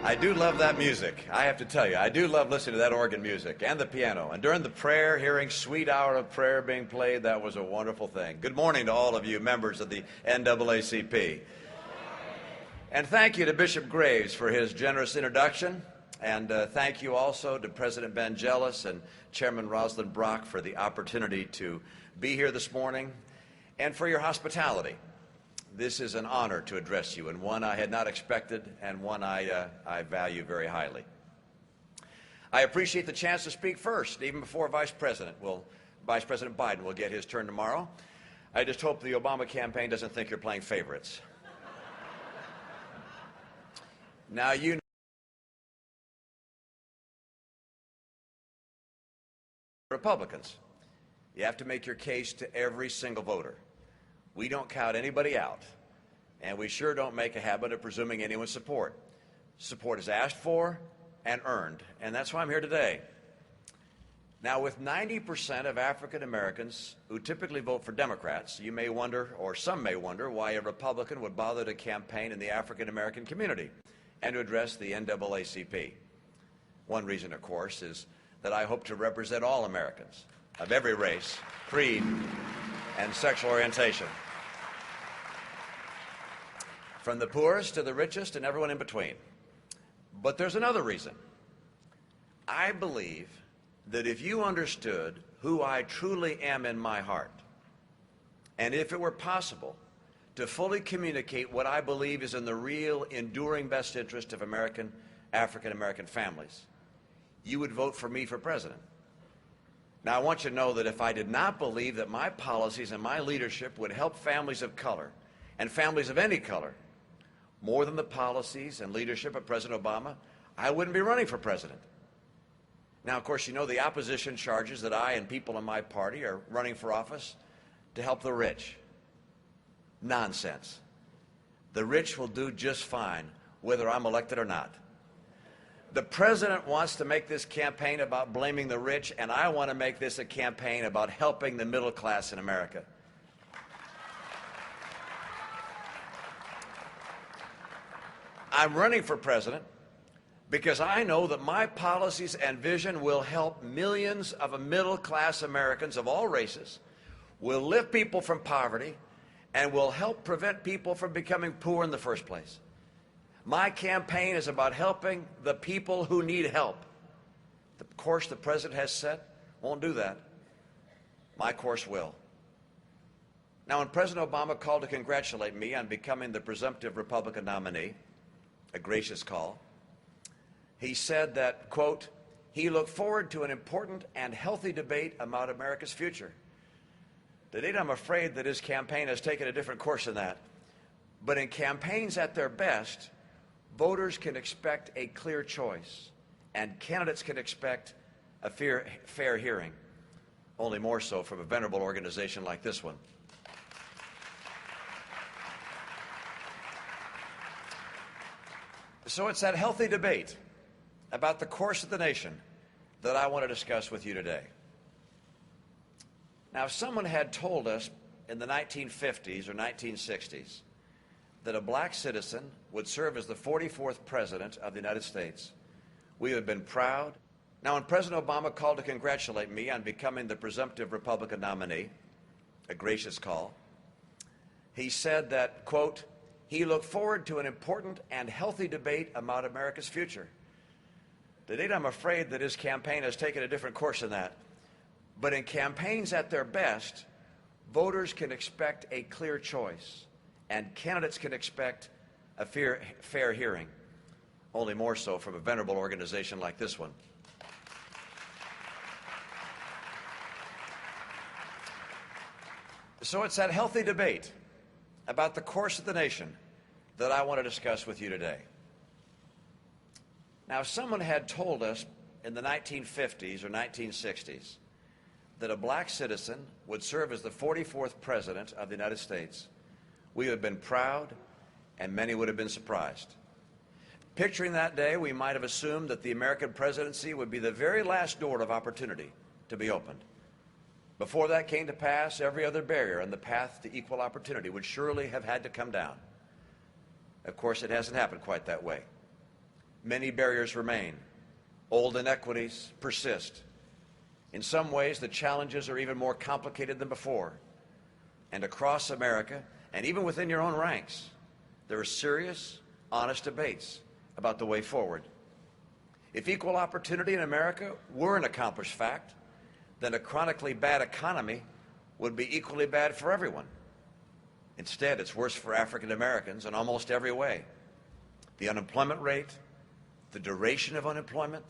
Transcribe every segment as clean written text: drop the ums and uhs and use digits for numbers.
I do love that music. I have to tell you, I do love listening to that organ music and the piano. And during the prayer, hearing Sweet Hour of Prayer being played, that was a wonderful thing. Good morning to all of you members of the NAACP. And thank you to Bishop Graves for his generous introduction. And thank you also to President Ben Jealous and Chairman Rosalind Brock for the opportunity to be here this morning and for your hospitality. This is an honor to address you, and one I had not expected, and one I value very highly. I appreciate the chance to speak first, even before Vice President Biden will get his turn tomorrow. I just hope the Obama campaign doesn't think you're playing favorites. Now, you know Republicans. You have to make your case to every single voter. We don't count anybody out, and we sure don't make a habit of presuming anyone's support. Support is asked for and earned, and that's why I'm here today. Now, with 90% of African Americans who typically vote for Democrats, you may wonder, or some may wonder, why a Republican would bother to campaign in the African American community and to address the NAACP. One reason, of course, is that I hope to represent all Americans of every race, creed, and sexual orientation, from the poorest to the richest and everyone in between. But there's another reason. I believe that if you understood who I truly am in my heart, and if it were possible to fully communicate what I believe is in the real, enduring best interest of African American families, you would vote for me for president. Now, I want you to know that if I did not believe that my policies and my leadership would help families of color and families of any color more than the policies and leadership of President Obama, I wouldn't be running for president. Now, of course, you know the opposition charges that I and people in my party are running for office to help the rich. Nonsense. The rich will do just fine whether I'm elected or not. The president wants to make this campaign about blaming the rich, and I want to make this a campaign about helping the middle class in America. I'm running for president because I know that my policies and vision will help millions of middle-class Americans of all races, will lift people from poverty, and will help prevent people from becoming poor in the first place. My campaign is about helping the people who need help. The course the president has set won't do that. My course will. Now, when President Obama called to congratulate me on becoming the presumptive Republican nominee, a gracious call, he said that, quote, he looked forward to an important and healthy debate about America's future. To date, I'm afraid that his campaign has taken a different course than that. But in campaigns at their best, voters can expect a clear choice, and candidates can expect a fair hearing, only more so from a venerable organization like this one. So it's that healthy debate about the course of the nation that I want to discuss with you today. Now, if someone had told us in the 1950s or 1960s that a black citizen would serve as the 44th president of the United States, we would have been proud. Now, when President Obama called to congratulate me on becoming the presumptive Republican nominee, a gracious call, he said that, quote, he looked forward to an important and healthy debate about America's future. To date, I'm afraid that his campaign has taken a different course than that. But in campaigns at their best, voters can expect a clear choice, and candidates can expect a fair hearing, only more so from a venerable organization like this one. So it's that healthy debate about the course of the nation that I want to discuss with you today. Now, if someone had told us in the 1950s or 1960s that a black citizen would serve as the 44th president of the United States, we would have been proud, and many would have been surprised. Picturing that day, we might have assumed that the American presidency would be the very last door of opportunity to be opened. Before that came to pass, every other barrier on the path to equal opportunity would surely have had to come down. Of course, it hasn't happened quite that way. Many barriers remain. Old inequities persist. In some ways, the challenges are even more complicated than before. And across America, and even within your own ranks, there are serious, honest debates about the way forward. If equal opportunity in America were an accomplished fact, then a chronically bad economy would be equally bad for everyone. Instead, it's worse for African Americans in almost every way. The unemployment rate, the duration of unemployment,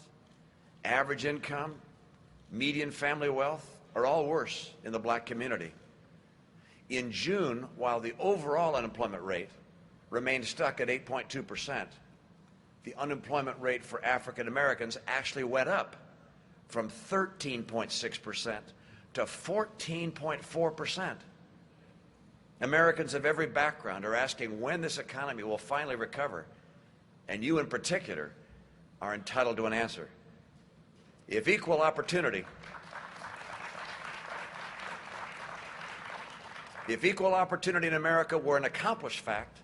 average income, median family wealth are all worse in the black community. In June, while the overall unemployment rate remained stuck at 8.2%, the unemployment rate for African Americans actually went up from 13.6% to 14.4%. Americans of every background are asking when this economy will finally recover, and you in particular are entitled to an answer. If equal opportunity in America were an accomplished fact,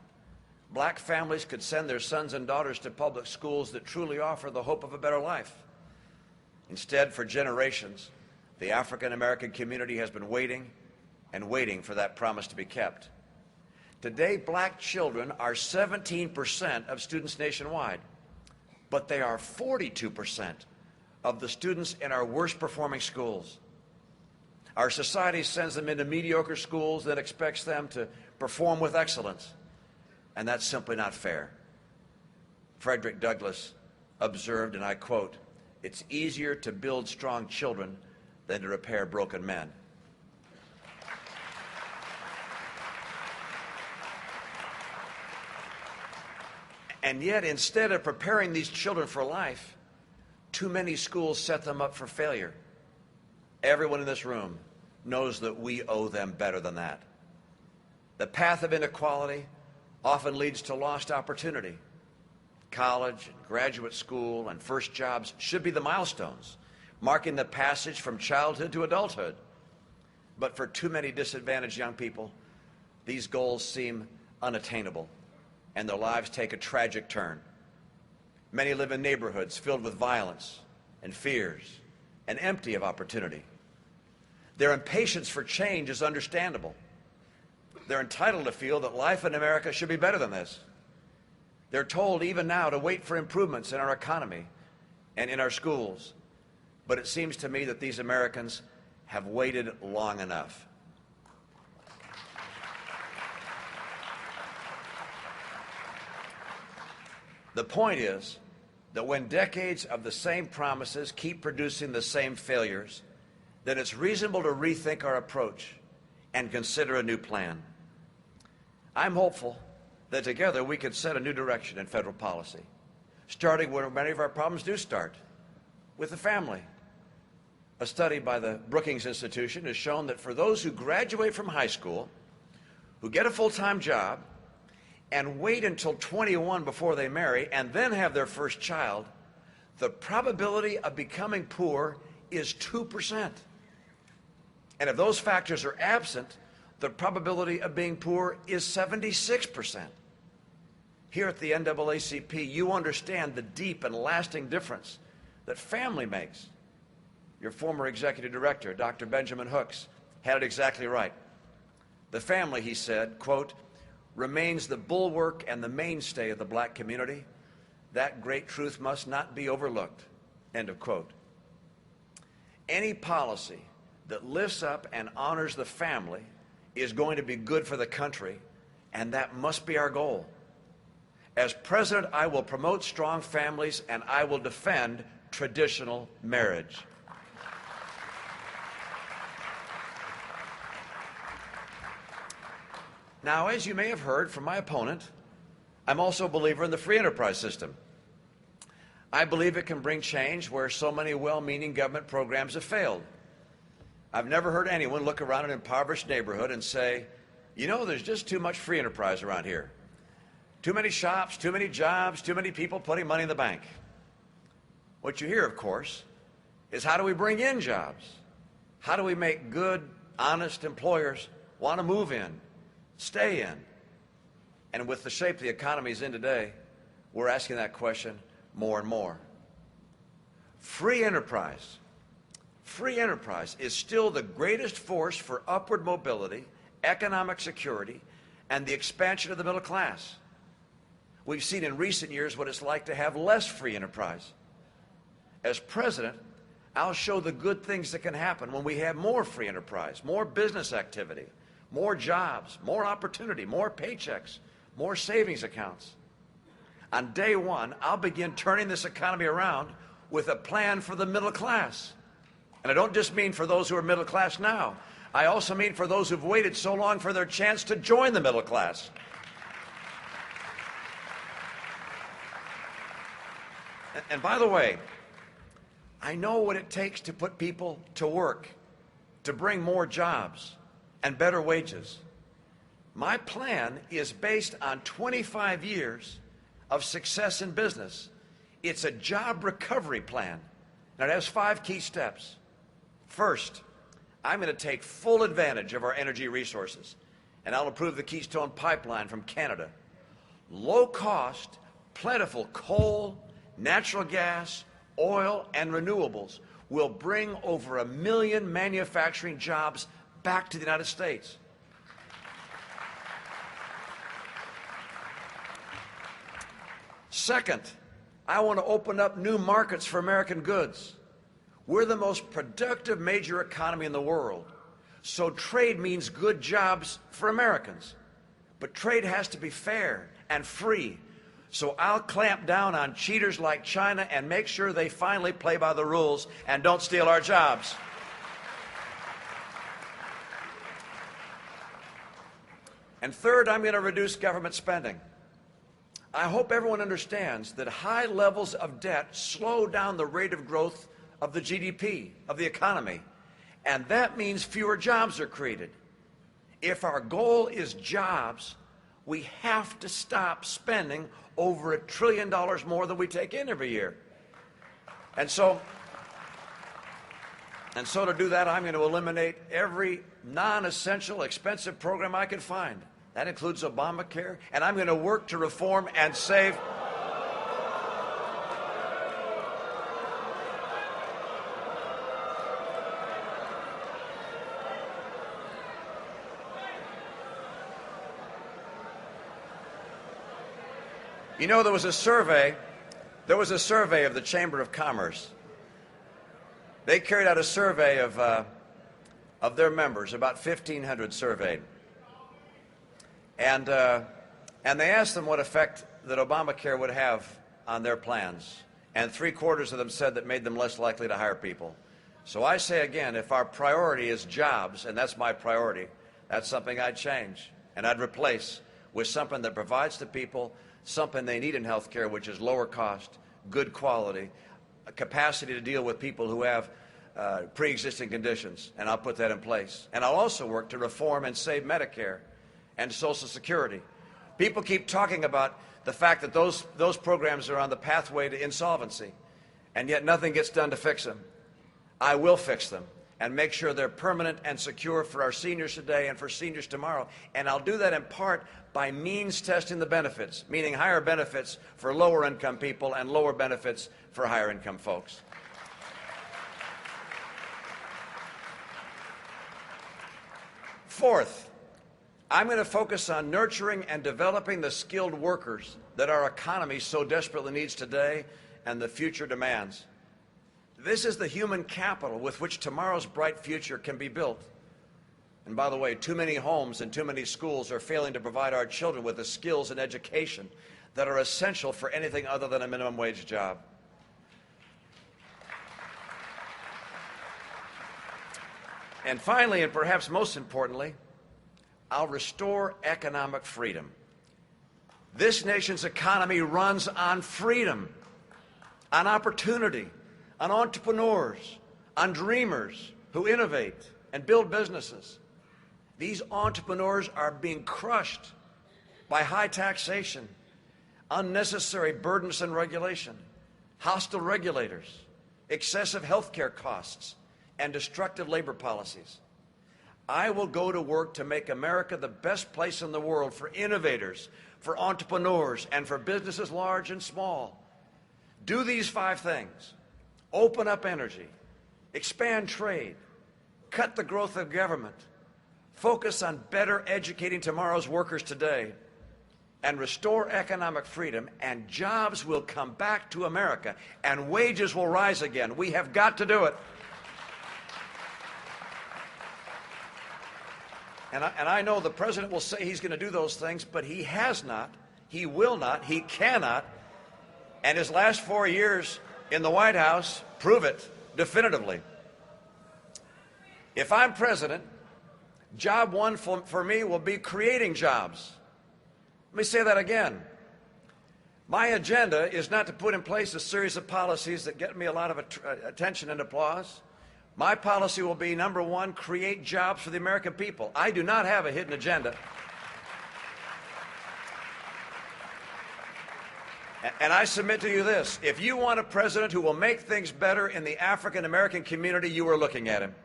black families could send their sons and daughters to public schools that truly offer the hope of a better life. Instead, for generations, the African American community has been waiting and waiting for that promise to be kept. Today, black children are 17% of students nationwide, but they are 42% of the students in our worst performing schools. Our society sends them into mediocre schools that expects them to perform with excellence, and that's simply not fair. Frederick Douglass observed, and I quote, "It's easier to build strong children than to repair broken men." And yet, instead of preparing these children for life, too many schools set them up for failure. Everyone in this room knows that we owe them better than that. The path of inequality often leads to lost opportunity. College, graduate school, and first jobs should be the milestones, marking the passage from childhood to adulthood. But for too many disadvantaged young people, these goals seem unattainable, and their lives take a tragic turn. Many live in neighborhoods filled with violence and fears and empty of opportunity. Their impatience for change is understandable. They're entitled to feel that life in America should be better than this. They're told even now to wait for improvements in our economy and in our schools. But it seems to me that these Americans have waited long enough. The point is that when decades of the same promises keep producing the same failures, then it's reasonable to rethink our approach and consider a new plan. I'm hopeful that together we can set a new direction in federal policy, starting where many of our problems do start, with the family. A study by the Brookings Institution has shown that for those who graduate from high school, who get a full-time job, and wait until 21 before they marry and then have their first child, the probability of becoming poor is 2%. And if those factors are absent, the probability of being poor is 76%. Here at the NAACP, you understand the deep and lasting difference that family makes. Your former executive director, Dr. Benjamin Hooks, had it exactly right. The family, he said, quote, "remains the bulwark and the mainstay of the black community. That great truth must not be overlooked." End of quote. Any policy that lifts up and honors the family is going to be good for the country, and that must be our goal. As president, I will promote strong families and I will defend traditional marriage. Now, as you may have heard from my opponent, I'm also a believer in the free enterprise system. I believe it can bring change where so many well-meaning government programs have failed. I've never heard anyone look around an impoverished neighborhood and say, you know, there's just too much free enterprise around here. Too many shops, too many jobs, too many people putting money in the bank. What you hear, of course, is how do we bring in jobs? How do we make good, honest employers want to move in, stay in? And with the shape the economy is in today, we're asking that question more and more. Free enterprise is still the greatest force for upward mobility, economic security, and the expansion of the middle class. We've seen in recent years what it's like to have less free enterprise. As president, I'll show the good things that can happen when we have more free enterprise, more business activity, more jobs, more opportunity, more paychecks, more savings accounts. On day one, I'll begin turning this economy around with a plan for the middle class. And I don't just mean for those who are middle class now. I also mean for those who've waited so long for their chance to join the middle class. And by the way, I know what it takes to put people to work, to bring more jobs and better wages. My plan is based on 25 years of success in business. It's a job recovery plan, and it has 5 key steps. First, I'm going to take full advantage of our energy resources, and I'll improve the Keystone Pipeline from Canada. Low-cost, plentiful coal, natural gas, oil, and renewables will bring over 1 million manufacturing jobs back to the United States. Second, I want to open up new markets for American goods. We're the most productive major economy in the world, so trade means good jobs for Americans. But trade has to be fair and free, so I'll clamp down on cheaters like China and make sure they finally play by the rules and don't steal our jobs. And third, I'm going to reduce government spending. I hope everyone understands that high levels of debt slow down the rate of growth of the GDP, of the economy, and that means fewer jobs are created. If our goal is jobs, we have to stop spending over $1 trillion more than we take in every year. And so to do that, I'm going to eliminate every non-essential, expensive program I can find. That includes Obamacare, and I'm going to work to reform and save. You know, there was a survey of the Chamber of Commerce. They carried out a survey of their members, about 1,500 surveyed. And they asked them what effect that Obamacare would have on their plans. And 3/4 of them said that made them less likely to hire people. So I say again, if our priority is jobs, and that's my priority, that's something I'd change. And I'd replace with something that provides to people something they need in health care, which is lower cost, good quality, a capacity to deal with people who have pre-existing conditions. And I'll put that in place. And I'll also work to reform and save Medicare and Social Security. People keep talking about the fact that those programs are on the pathway to insolvency, and yet nothing gets done to fix them. I will fix them and make sure they're permanent and secure for our seniors today and for seniors tomorrow. And I'll do that in part by means testing the benefits, meaning higher benefits for lower income people and lower benefits for higher income folks. Fourth, I'm going to focus on nurturing and developing the skilled workers that our economy so desperately needs today and the future demands. This is the human capital with which tomorrow's bright future can be built. And by the way, too many homes and too many schools are failing to provide our children with the skills and education that are essential for anything other than a minimum wage job. And finally, and perhaps most importantly, I'll restore economic freedom. This nation's economy runs on freedom, on opportunity, on entrepreneurs, on dreamers who innovate and build businesses. These entrepreneurs are being crushed by high taxation, unnecessary burdensome regulation, hostile regulators, excessive health care costs, and destructive labor policies. I will go to work to make America the best place in the world for innovators, for entrepreneurs, and for businesses large and small. Do these 5 things: open up energy, expand trade, cut the growth of government, focus on better educating tomorrow's workers today, and restore economic freedom, and jobs will come back to America, and wages will rise again. We have got to do it. And I know the president will say he's going to do those things, but he has not, he will not, he cannot, and his last 4 years in the White House prove it definitively. If I'm president, job one for me will be creating jobs. Let me say that again. My agenda is not to put in place a series of policies that get me a lot of attention and applause. My policy will be, number 1, create jobs for the American people. I do not have a hidden agenda. And I submit to you this: if you want a president who will make things better in the African American community, you are looking at him.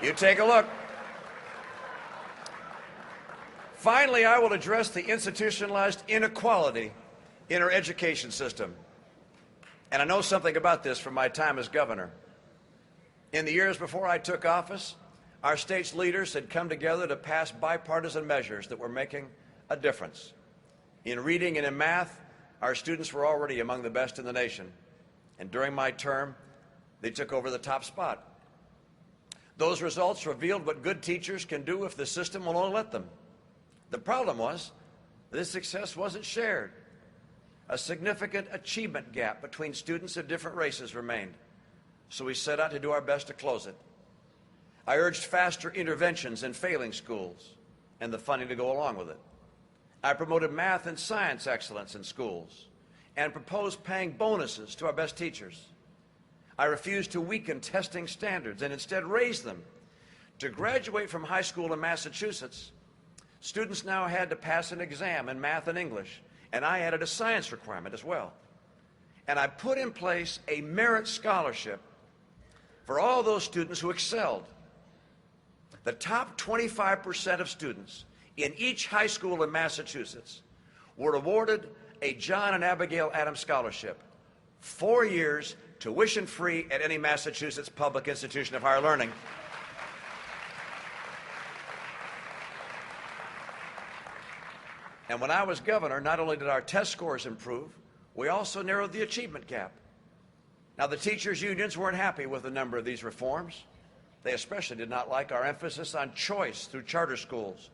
You take a look. Finally, I will address the institutionalized inequality in our education system. And I know something about this from my time as governor. In the years before I took office, our state's leaders had come together to pass bipartisan measures that were making a difference. In reading and in math, our students were already among the best in the nation. And during my term, they took over the top spot. Those results revealed what good teachers can do if the system will only let them. The problem was, this success wasn't shared. A significant achievement gap between students of different races remained, so we set out to do our best to close it. I urged faster interventions in failing schools and the funding to go along with it. I promoted math and science excellence in schools and proposed paying bonuses to our best teachers. I refused to weaken testing standards and instead raised them. To graduate from high school in Massachusetts, students now had to pass an exam in math and English, and I added a science requirement as well. And I put in place a merit scholarship for all those students who excelled. The top 25% of students in each high school in Massachusetts were awarded a John and Abigail Adams Scholarship, 4 years, tuition-free at any Massachusetts public institution of higher learning. And when I was governor, not only did our test scores improve, we also narrowed the achievement gap. Now, the teachers' unions weren't happy with a number of these reforms. They especially did not like our emphasis on choice through charter schools,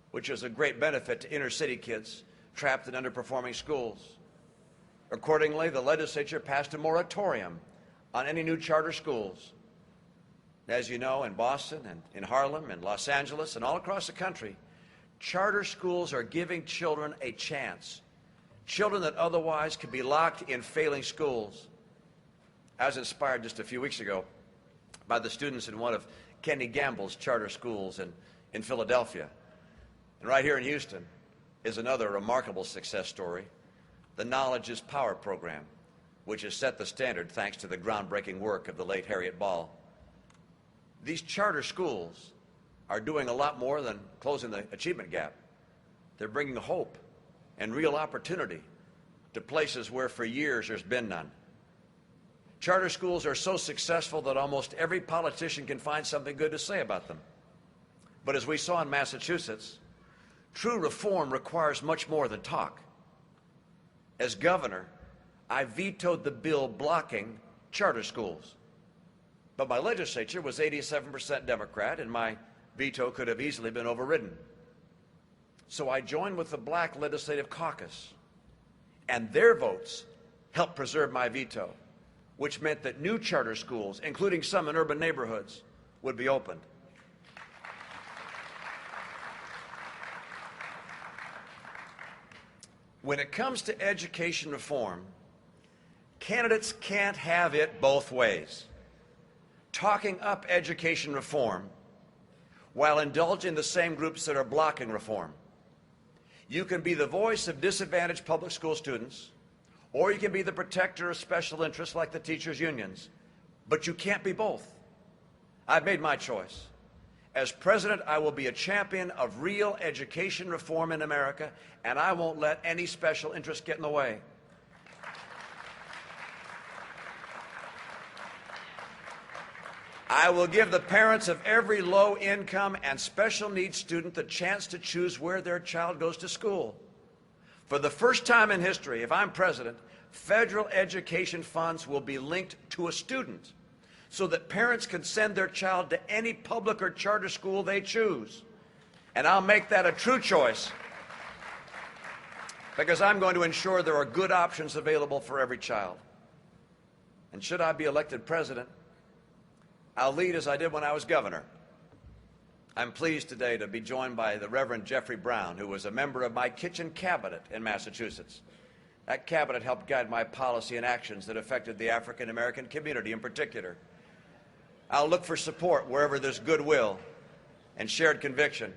which is a great benefit to inner-city kids trapped in underperforming schools. Accordingly, the legislature passed a moratorium on any new charter schools. As you know, in Boston and in Harlem and Los Angeles and all across the country, charter schools are giving children a chance, children that otherwise could be locked in failing schools. I was inspired just a few weeks ago by the students in one of Kenny Gamble's charter schools in Philadelphia. And right here in Houston is another remarkable success story, the Knowledge is Power program, which has set the standard thanks to the groundbreaking work of the late Harriet Ball. These charter schools are doing a lot more than closing the achievement gap. They're bringing hope and real opportunity to places where for years there's been none. Charter schools are so successful that almost every politician can find something good to say about them. But as we saw in Massachusetts, true reform requires much more than talk. As governor, I vetoed the bill blocking charter schools. But my legislature was 87% Democrat, and my veto could have easily been overridden. So I joined with the Black Legislative Caucus, and their votes helped preserve my veto, which meant that new charter schools, including some in urban neighborhoods, would be opened. When it comes to education reform, candidates can't have it both ways. Talking up education reform while indulging the same groups that are blocking reform. You can be the voice of disadvantaged public school students, or you can be the protector of special interests like the teachers' unions, but you can't be both. I've made my choice, As president, I will be a champion of real education reform in America, and I won't let any special interest get in the way. I will give the parents of every low-income and special needs student the chance to choose where their child goes to school. For the first time in history, if I'm president, federal education funds will be linked to a student so that parents can send their child to any public or charter school they choose. And I'll make that a true choice because I'm going to ensure there are good options available for every child. And should I be elected president, I'll lead as I did when I was governor. I'm pleased today to be joined by the Reverend Jeffrey Brown, who was a member of my kitchen cabinet in Massachusetts. That cabinet helped guide my policy and actions that affected the African American community in particular. I'll look for support wherever there's goodwill and shared conviction,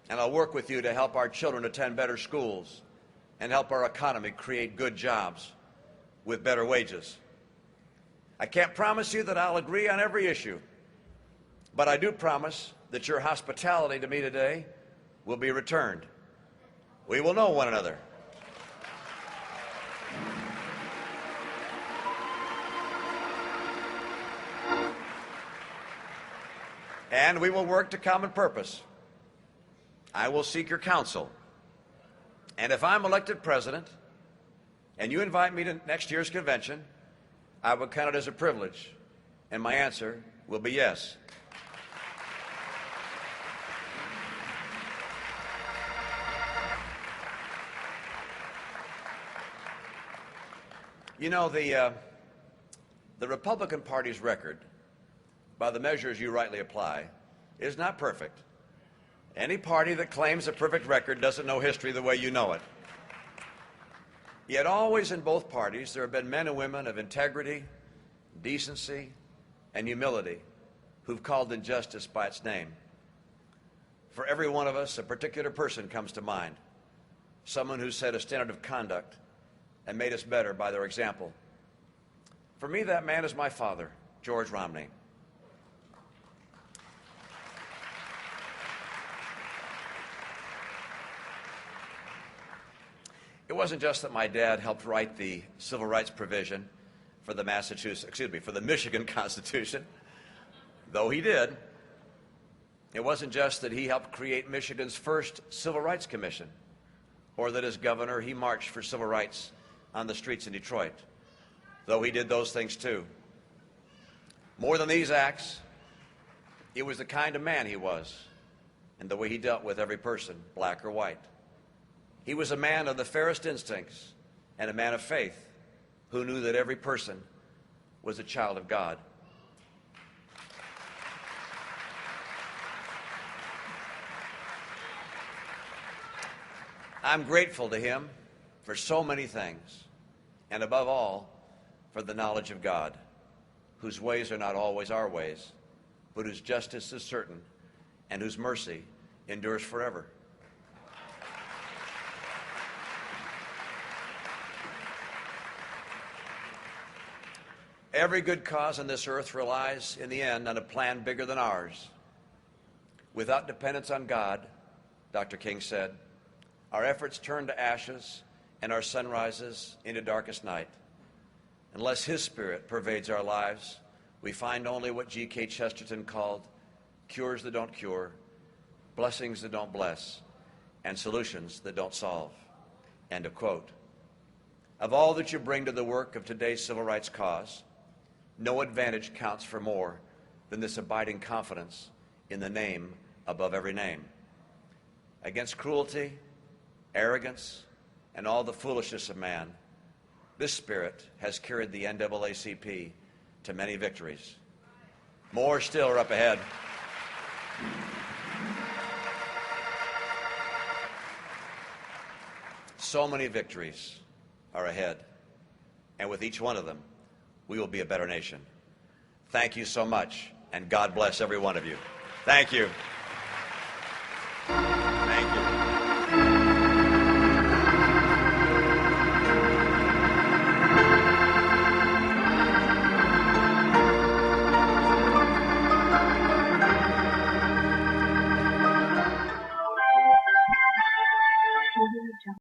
and I'll work with you to help our children attend better schools and help our economy create good jobs with better wages. I can't promise you that I'll agree on every issue, but I do promise that your hospitality to me today will be returned. We will know one another. And we will work to common purpose. I will seek your counsel. And if I'm elected president and you invite me to next year's convention, I will count it as a privilege. And my answer will be yes. You know, the Republican Party's record, by the measures you rightly apply, is not perfect. Any party that claims a perfect record doesn't know history the way you know it. Yet always in both parties there have been men and women of integrity, decency, and humility who've called injustice by its name. For every one of us, a particular person comes to mind, someone who set a standard of conduct and made us better by their example. For me, that man is my father, George Romney. It wasn't just that my dad helped write the civil rights provision for the Michigan Constitution, though he did. It wasn't just that he helped create Michigan's first Civil Rights Commission, or that as governor he marched for civil rights on the streets in Detroit, though he did those things too. More than these acts, it was the kind of man he was and the way he dealt with every person, black or white. He was a man of the fairest instincts and a man of faith who knew that every person was a child of God. I'm grateful to him for so many things, and above all, for the knowledge of God, whose ways are not always our ways, but whose justice is certain and whose mercy endures forever. Every good cause on this earth relies, in the end, on a plan bigger than ours. Without dependence on God, Dr. King said, our efforts turn to ashes and our sunrises into darkest night. Unless His Spirit pervades our lives, we find only what G.K. Chesterton called cures that don't cure, blessings that don't bless, and solutions that don't solve. End of quote. Of all that you bring to the work of today's civil rights cause, no advantage counts for more than this abiding confidence in the name above every name. Against cruelty, arrogance, and all the foolishness of man, this spirit has carried the NAACP to many victories. More still are up ahead. So many victories are ahead, and with each one of them, we will be a better nation. Thank you so much, and God bless every one of you. Thank you.